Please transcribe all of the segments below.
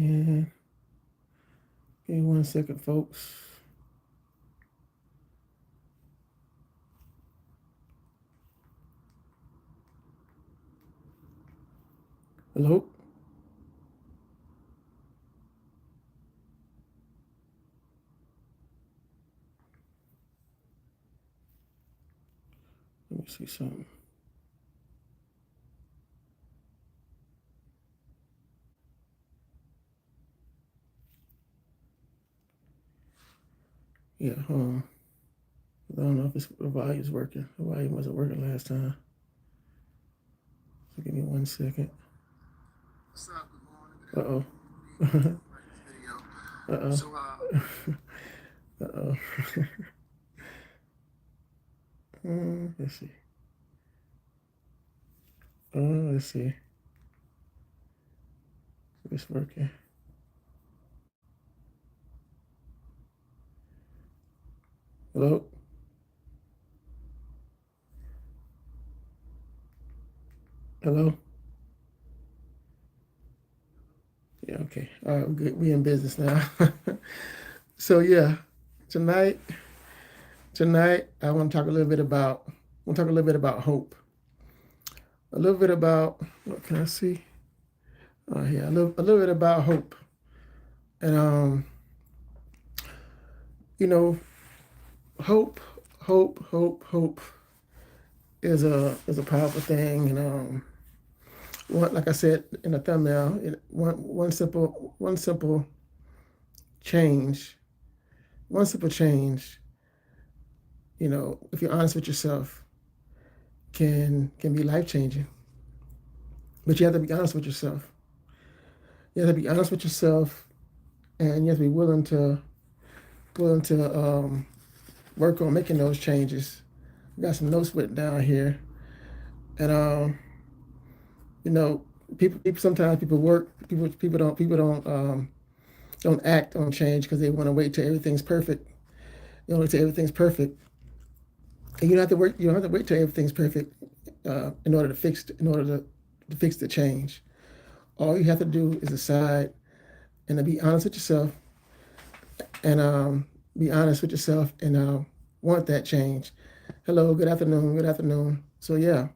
And give me 1 second, folks. Hello? Let me see something. Yeah, I don't know if the volume's working. The volume wasn't working last time. So give me 1 second. What's up? Good morning. Good Uh-oh. afternoon. This video. Uh-oh. So, Uh-oh. Let's see. Let's see. If it's working. Hello? Hello? Yeah, okay. All right, we're good. We in business now. So yeah, tonight, I want to talk a little bit about hope. A little bit about what can I see? Yeah, a little bit about hope. And you know, hope, hope is a powerful thing. And like I said in the thumbnail, one simple change, one simple change. If you're honest with yourself, can be life changing. But you have to be honest with yourself. You have to be honest with yourself, and you have to be willing to work on making those changes. I got some notes written down here, and you know, people sometimes people don't act on change because they want to wait till everything's perfect. You don't wait till everything's perfect, and you don't have to work. You don't have to wait till everything's perfect in order to fix the change. All you have to do is decide and to be honest with yourself, and want that change. Hello, good afternoon, good afternoon. So yeah,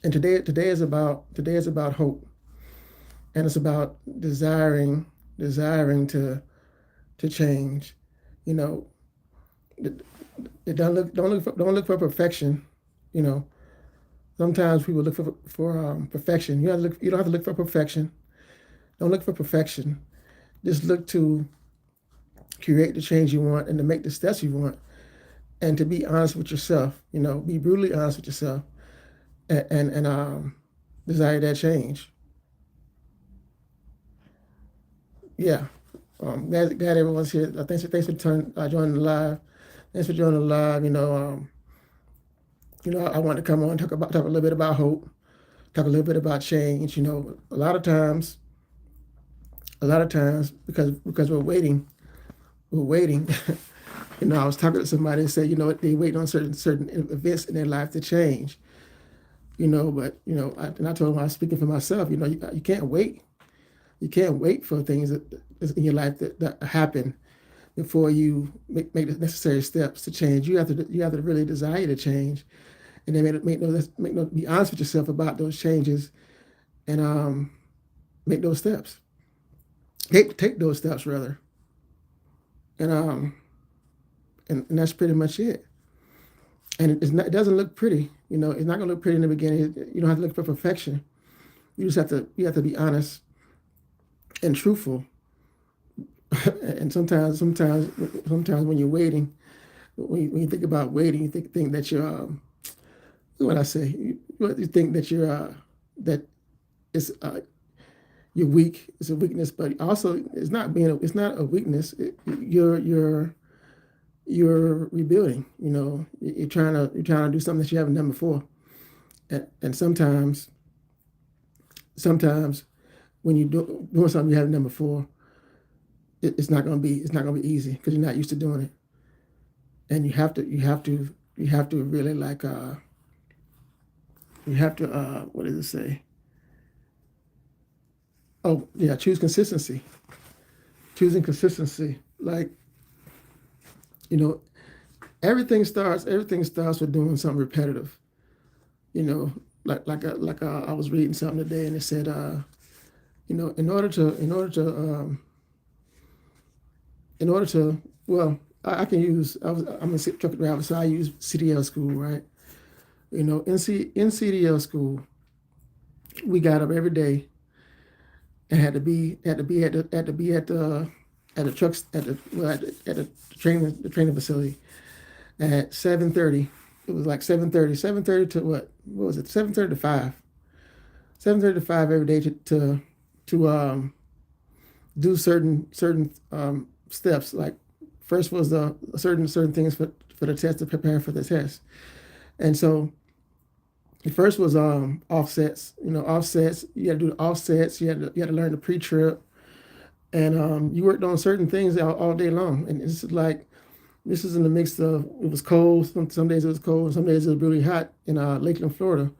and today is about hope, and it's about desiring to change. You know, it, it don't look for perfection. You know, sometimes people look for perfection. You don't have to look for perfection. Don't look for perfection. Just look to create the change you want and to make the steps you want, and to be honest with yourself. Be brutally honest with yourself, and desire that change. Yeah. Glad everyone's here. Thanks for joining the live. Thanks for joining the live. I want to come on and talk a little bit about hope, talk a little bit about change. A lot of times because we're waiting. I was talking to somebody and said, they wait on certain events in their life to change. But I told them I was speaking for myself. You can't wait. You can't wait for things in your life that happen before you make the necessary steps to change. You have to really desire to change, and then be honest with yourself about those changes, and make those steps. Take those steps rather, and and that's pretty much it. And it doesn't look pretty. It's not gonna look pretty in the beginning. You don't have to look for perfection. You have to be honest and truthful. And sometimes when you're waiting, when you think about waiting, you think that you're what I say. You think that that it's you're weak. It's a weakness, but also it's not a weakness. You're rebuilding. You're trying to do something that you haven't done before, and sometimes when you doing something you haven't done before, it's not gonna be easy because you're not used to doing it, and you have to really like you have to what does it say? Oh yeah, choose consistency. Choosing consistency. Like, you know, everything starts with doing something repetitive. You know, I was reading something today, and it said, in order to, well, I can use. I'm a truck driver, so I use CDL school, right? In CDL school, we got up every day and had to be at the trucks at the training facility at 7:30. It was like 7:30 to what was it? 7:30 to 5. 7:30 to 5 every day to do certain steps. Like first was the certain things for the test, to prepare for the test. And so the first was offsets. Offsets. You had to do the offsets. You had to learn the pre-trip, and you worked on certain things all day long. And it's like this is in the mix of, it was cold. Some days it was cold. Some days it was really hot in Lakeland, Florida.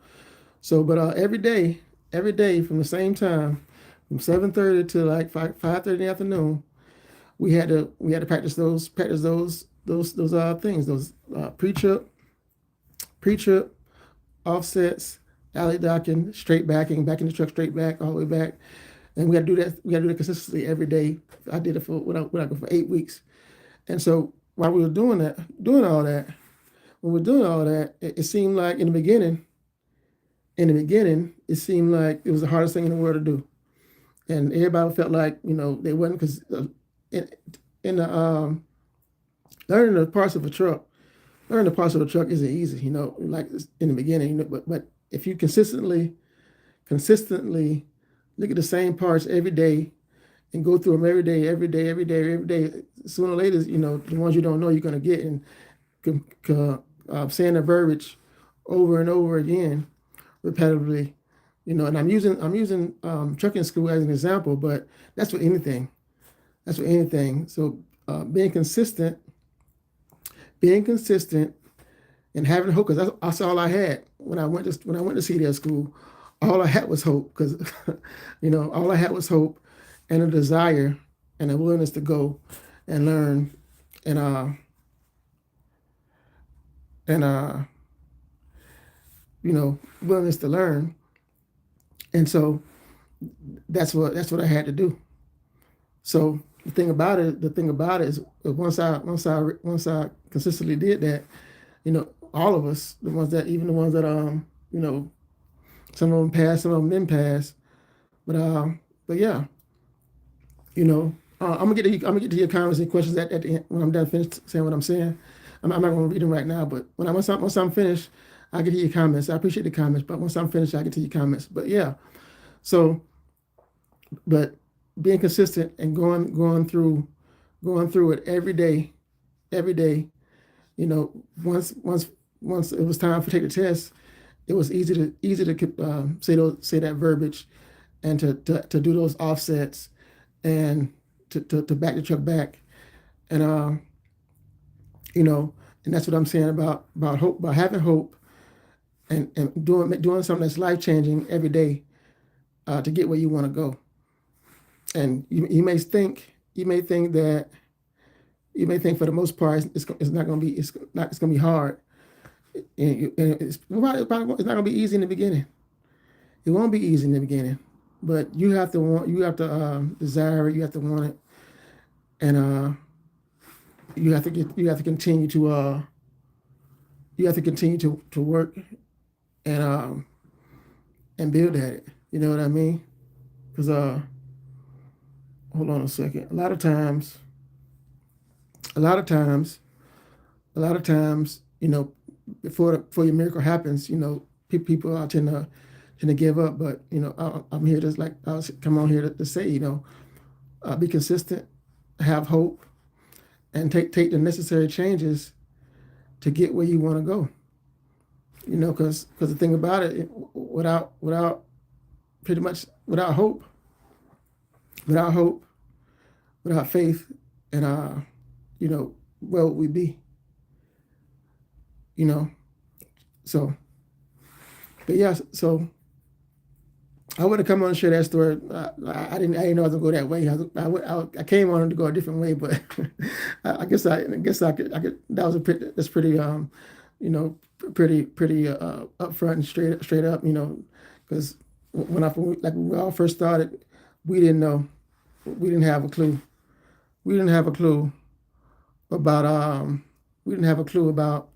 So, but every day from the same time, from 7:30 to like 5:30 in the afternoon, we had to practice those things, those pre-trip, offsets, alley docking, straight backing, back in the truck, straight back, all the way back, and we got to do that. We got to do that consistently every day. I did it for for 8 weeks, and so while we were doing all that, when we're doing all that, it seemed like in the beginning, it seemed like it was the hardest thing in the world to do, and everybody felt like they wasn't, because in, in the learning the parts of a truck, isn't easy. Like in the beginning. But if you consistently look at the same parts every day and go through them every day, sooner or later, the ones you don't know you're gonna get, and saying the verbiage over and over again repetitively. And I'm using trucking school as an example, but that's with anything. So being consistent, and having hope, because that's all I had when I went to CDL school. All I had was hope, because all I had was hope and a desire and a willingness to go and learn, and and willingness to learn. And so that's what I had to do. So the thing about it is, once I consistently did that, all of us, the ones that some of them passed, some of them didn't pass, but yeah, I'm gonna get to your comments and questions at the end when I'm done finished saying what I'm saying. I'm not gonna read them right now, but once I'm finished, I'll get to your comments. I appreciate the comments, but once I'm finished, I'll get to your comments. But yeah, so, but being consistent and going through it every day. You know, once it was time for take the test, it was easy to say that verbiage, and to do those offsets, and to back the truck back, and and that's what I'm saying about hope, about having hope, and doing something that's life changing every day, to get where you want to go. And you may think for the most part it's not going to be it's going to be hard, and it's not going to be easy in the beginning. It won't be easy in the beginning, but you have to desire it, you have to want it, and you have to continue to work, and build at it. You know what I mean? Because hold on a second. A lot of times, before your miracle happens, people tend to give up. But I'm here to, like I was come on here to say, be consistent, have hope, and take the necessary changes to get where you want to go. Because the thing about it, without pretty much without hope, without faith, and where would we be? You know. So, but yeah. So I would have come on and share that story. I didn't know I was gonna go that way. I came on to go a different way, but I guess I could. That was a pretty. That's pretty. You know, pretty upfront and straight up. You know, because when we all first started, we didn't know. We didn't have a clue. We didn't have a clue about. We didn't have a clue about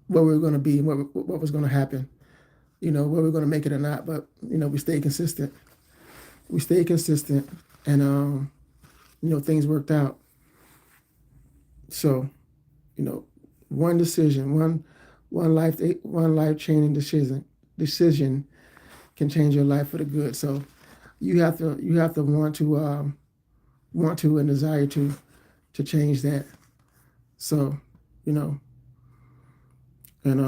where we were going to be and what was going to happen. You know, whether we are going to make it or not. But you know, we stayed consistent. We stayed consistent, and you know, things worked out. So, you know, one decision, one life changing decision can change your life for the good. So, you have to want to and desire to change that. So, you know, and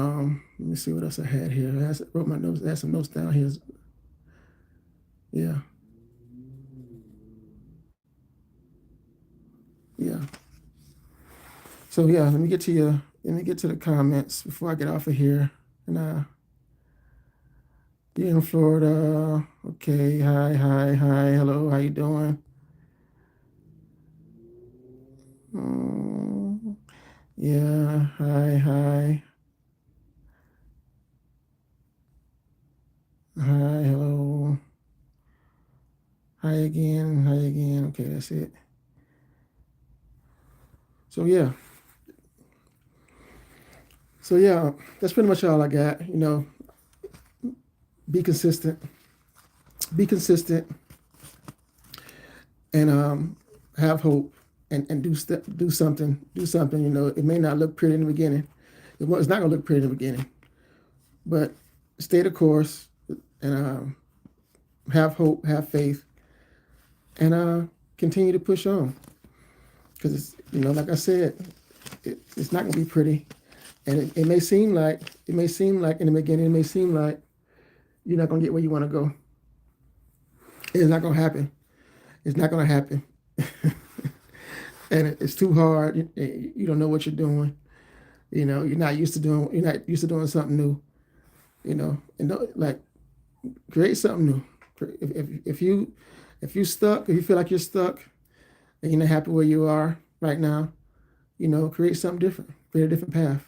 let me see what else I had here. Wrote my notes. I had some notes down here. Yeah, yeah. So yeah, let me get to your. Let me get to the comments before I get off of here. And you're in Florida. Okay. Hi. Hello. How you doing? Mm, yeah. Hi. Hi. Hello. Hi again. Hi again. Okay, that's it. So yeah. So yeah, that's pretty much all I got. You know, be consistent. Be consistent, and have hope, and do something. Do something. You know, it may not look pretty in the beginning. It's not gonna look pretty in the beginning, but stay the course, and have hope, have faith, and continue to push on. Because you know, like I said, it's not gonna be pretty, and it may seem like in the beginning, it may seem like you're not gonna get where you want to go. It's not gonna happen. It's not gonna happen, and it's too hard. You don't know what you're doing. You know, you're not used to doing. You're not used to doing something new. You know, and like create something new. If you stuck, if you feel like you're stuck and you're not happy where you are right now, you know, create something different. Create a different path,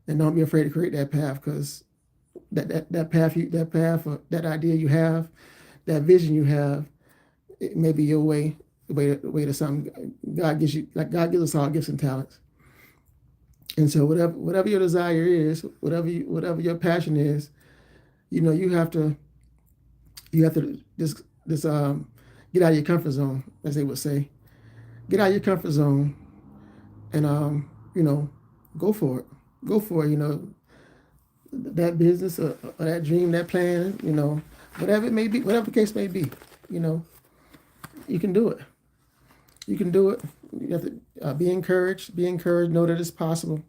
and don't be afraid to create that path because that path or that idea you have, that vision you have, it may be your way, the way to something God gives you. Like God gives us all gifts and talents, and so whatever your desire is, whatever your passion is, you know, you have to just get out of your comfort zone, as they would say. Get out of your comfort zone, and you know, go for it. Go for it. You know, that business or that dream, that plan. You know, whatever it may be, whatever the case may be. You know, you can do it. You can do it. You have to be encouraged. Be encouraged. Know that it's possible.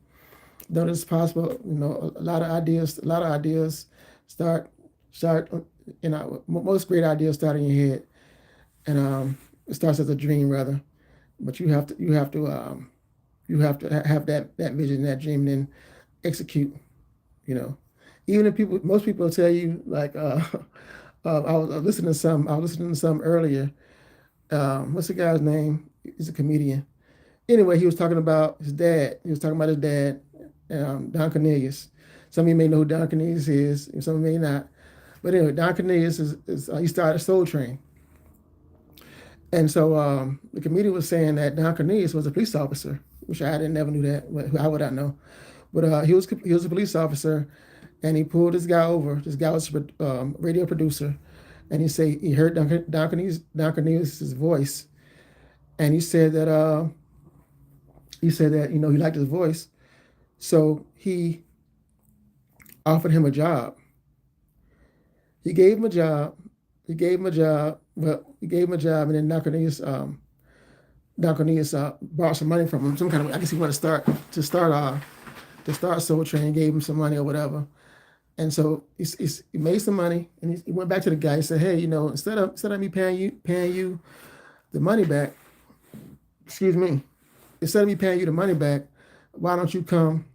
Know that it's possible. You know, a lot of ideas. A lot of ideas start. You know, most great ideas start in your head, and it starts as a dream rather. But you have to have that vision, that dream, and then execute. You know, even if most people tell you like, I was listening to some earlier. What's the guy's name? He's a comedian. Anyway, he was talking about his dad. He was talking about his dad, Don Cornelius. Some of you may know who Don Cornelius is, and some of you may not. But anyway, Don Cornelius he started Soul Train. And so the comedian was saying that Don Cornelius was a police officer, which I didn't never knew that. How would I know? But he was a police officer, and he pulled this guy over. This guy was a radio producer, and he heard Don Cornelius's voice, and he said that you know he liked his voice, so he offered him a job. He gave him a job. He gave him a job. Well, he gave him a job, and then Don Cornelius borrowed some money from him. Some kind of, I guess he wanted to start Soul Train. Gave him some money or whatever, and so he made some money, and he went back to the guy. He said, "Hey, you know, instead of me paying you the money back, excuse me, instead of me paying you the money back, why don't you come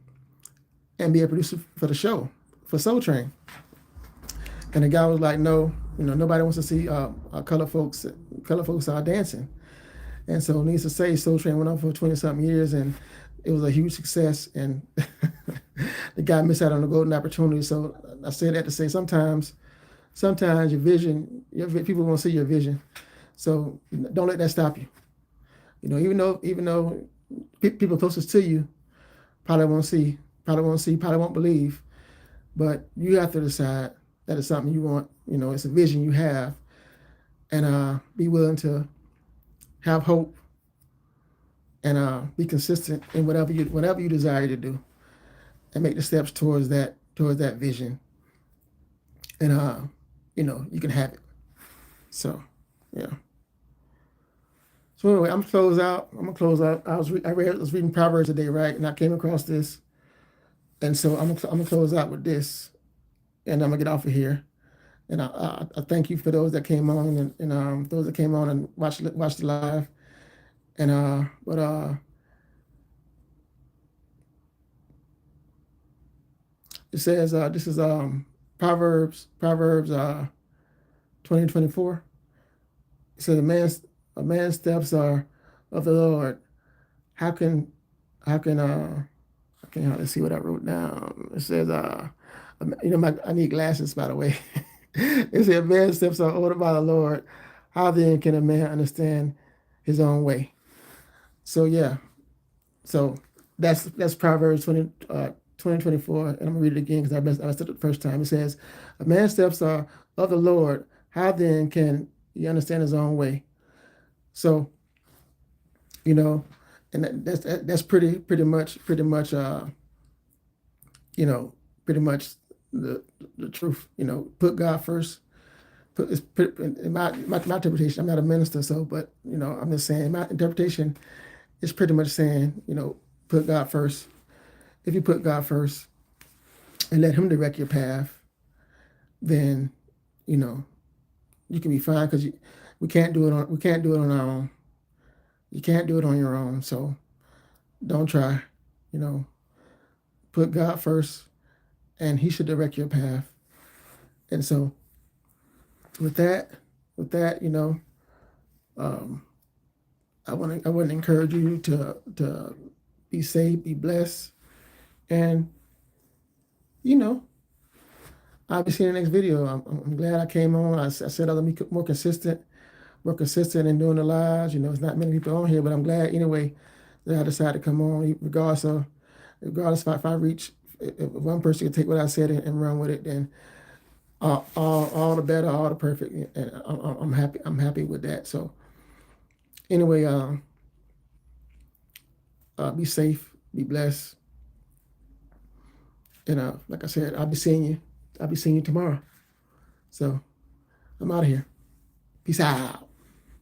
and be a producer for the show for Soul Train?" And the guy was like, no, nobody wants to see color folks dancing. And so, needless to say, Soul Train went on for 20 something years, and it was a huge success. And the guy missed out on a golden opportunity. So I say that to say sometimes your vision, people want to see your vision. So don't let that stop you. Even though people closest to you probably won't see, probably won't believe, but you have to decide that it's something you want. It's a vision you have, and be willing to have hope and be consistent in whatever you desire to do, and make the steps towards that vision, and you can have it. So yeah. So anyway, I'm gonna close out. I was reading Proverbs today, right, and I came across this, and so I'm gonna close out with this, and I'm gonna get off of here. And I thank you for those that came on, and those that came on and watched the live. And it says this is Proverbs 20:24. It says a man's steps are of the Lord. How can I can hardly see what I wrote down. It says I need glasses, by the way. It says a man's steps are ordered by the Lord. How then can a man understand his own way? So yeah. So that's Proverbs 20:24, and I'm gonna read it again because I messed up the first time. It says, "A man's steps are of the Lord. How then can he understand his own way?" So, and that's pretty much pretty much the truth. Put God first. In my interpretation. I'm not a minister, so but I'm just saying my interpretation is pretty much saying put God first. If you put God first and let Him direct your path, then you can be fine, because we can't do it on our own. You can't do it on your own. So don't try. Put God first, and He should direct your path. And so with that, I want to encourage you to be safe, be blessed, and I'll be seeing the next video. I'm glad I came on. I said I'll be more consistent in doing the lives. It's not many people on here, but I'm glad anyway that I decided to come on, regardless if I reach, if one person can take what I said and run with it, then all the better, all the perfect, and I'm happy. I'm happy with that. So anyway, be safe, be blessed, and like I said, I'll be seeing you tomorrow. So I'm out of here. Peace out.